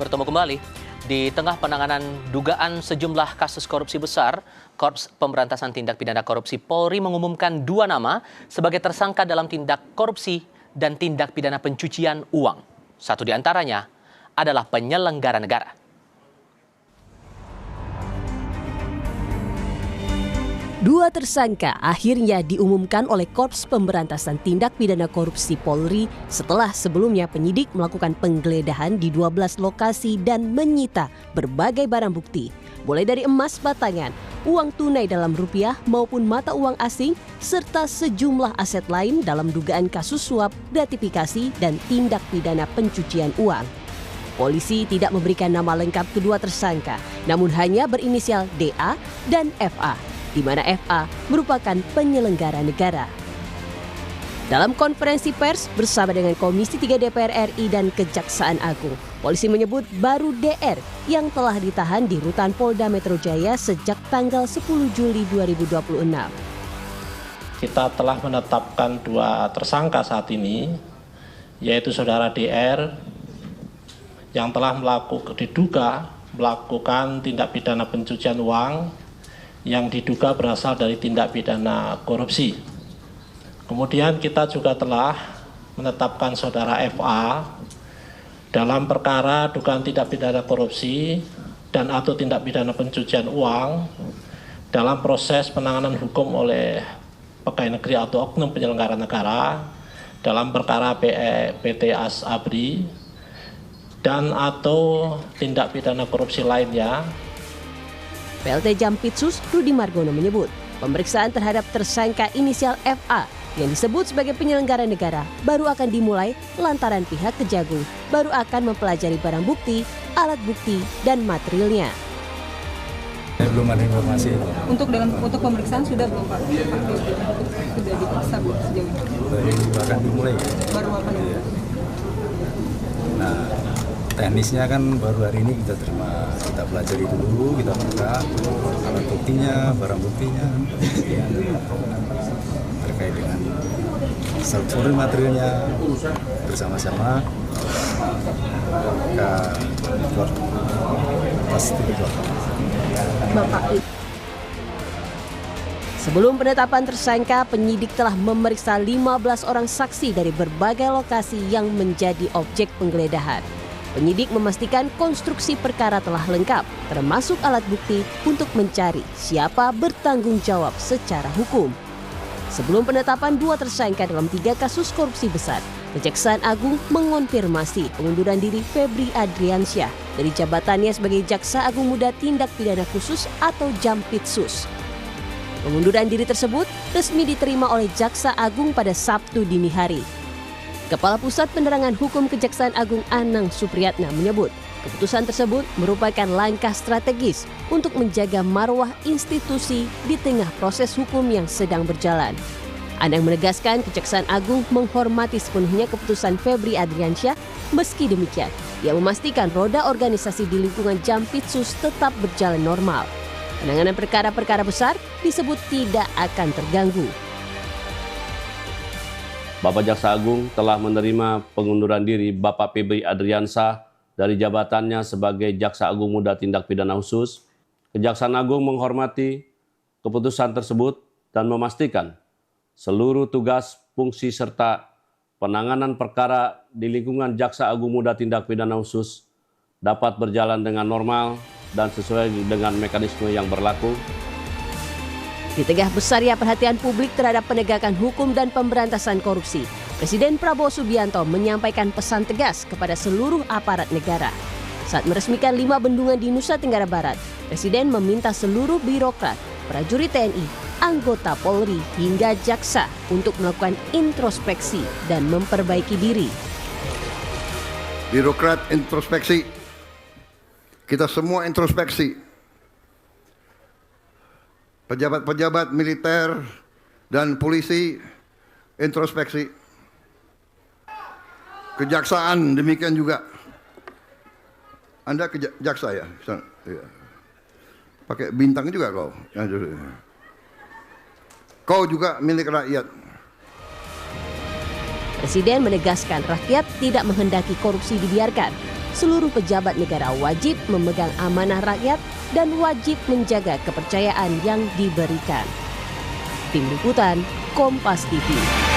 bertemu kembali. Di tengah penanganan dugaan sejumlah kasus korupsi besar, Korps Pemberantasan Tindak Pidana Korupsi Polri mengumumkan 2 nama sebagai tersangka dalam tindak korupsi dan tindak pidana pencucian uang. Satu di antaranya adalah penyelenggara negara. Dua tersangka akhirnya diumumkan oleh Korps Pemberantasan Tindak Pidana Korupsi Polri setelah sebelumnya penyidik melakukan penggeledahan di 12 lokasi dan menyita berbagai barang bukti, mulai dari emas batangan, uang tunai dalam rupiah maupun mata uang asing, serta sejumlah aset lain dalam dugaan kasus suap, gratifikasi, dan tindak pidana pencucian uang. Polisi tidak memberikan nama lengkap kedua tersangka, namun hanya berinisial DA dan FA, di mana FA merupakan penyelenggara negara. Dalam konferensi pers bersama dengan Komisi 3 DPR RI dan Kejaksaan Agung, polisi menyebut baru DR yang telah ditahan di Rutan Polda Metro Jaya sejak tanggal 10 Juli 2026. Kita telah menetapkan 2 tersangka saat ini, yaitu saudara DR yang telah diduga melakukan tindak pidana pencucian uang yang diduga berasal dari tindak pidana korupsi. Kemudian kita juga telah menetapkan saudara FA dalam perkara dugaan tindak pidana korupsi dan atau tindak pidana pencucian uang dalam proses penanganan hukum oleh pegawai negeri atau oknum penyelenggara negara dalam perkara PT Asabri dan atau tindak pidana korupsi lainnya. PLT Jampitsus Rudi Margono menyebut pemeriksaan terhadap tersangka inisial FA yang disebut sebagai penyelenggara negara baru akan dimulai lantaran pihak Kejagung baru akan mempelajari barang bukti, alat bukti, dan materialnya. Belum ada informasi. Untuk pemeriksaan sudah belum Pak? Sudah diperiksa belum sejauh ini? Baru akan dimulai. Baru akan dimulai. Nah, teknisnya kan baru hari ini kita terima, kita pelajari dulu, kita buka alat buktinya, barang buktinya, terkait dengan struktur materialnya bersama-sama ke Bapak. Sebelum penetapan tersangka, penyidik telah memeriksa 15 orang saksi dari berbagai lokasi yang menjadi objek penggeledahan. Penyidik memastikan konstruksi perkara telah lengkap, termasuk alat bukti untuk mencari siapa bertanggung jawab secara hukum. Sebelum penetapan 2 tersangka dalam 3 kasus korupsi besar, Kejaksaan Agung mengonfirmasi pengunduran diri Febri Adriansyah dari jabatannya sebagai Jaksa Agung Muda Tindak Pidana Khusus atau Jampitsus. Pengunduran diri tersebut resmi diterima oleh Jaksa Agung pada Sabtu dini hari. Kepala Pusat Penerangan Hukum Kejaksaan Agung Anang Supriyatna menyebut keputusan tersebut merupakan langkah strategis untuk menjaga marwah institusi di tengah proses hukum yang sedang berjalan. Anang menegaskan Kejaksaan Agung menghormati sepenuhnya keputusan Febri Adriansyah. Meski demikian, ia memastikan roda organisasi di lingkungan Jampitsus tetap berjalan normal. Penanganan perkara-perkara besar disebut tidak akan terganggu. Bapak Jaksa Agung telah menerima pengunduran diri Bapak Febri Adriansyah dari jabatannya sebagai Jaksa Agung Muda Tindak Pidana Khusus. Kejaksaan Agung menghormati keputusan tersebut dan memastikan seluruh tugas, fungsi, serta penanganan perkara di lingkungan Jaksa Agung Muda Tindak Pidana Khusus dapat berjalan dengan normal dan sesuai dengan mekanisme yang berlaku. Di tengah besarnya perhatian publik terhadap penegakan hukum dan pemberantasan korupsi, Presiden Prabowo Subianto menyampaikan pesan tegas kepada seluruh aparat negara. Saat meresmikan 5 bendungan di Nusa Tenggara Barat, Presiden meminta seluruh birokrat, prajurit TNI, anggota Polri, hingga jaksa untuk melakukan introspeksi dan memperbaiki diri. Birokrat introspeksi, kita semua introspeksi. Pejabat-pejabat militer dan polisi introspeksi. Kejaksaan demikian juga. Anda jaksa ya? Pakai bintang juga kau. Kau juga milik rakyat. Presiden menegaskan rakyat tidak menghendaki korupsi dibiarkan. seluruh pejabat negara wajib memegang amanah rakyat dan wajib menjaga kepercayaan yang diberikan. Tim Liputan, Kompas TV.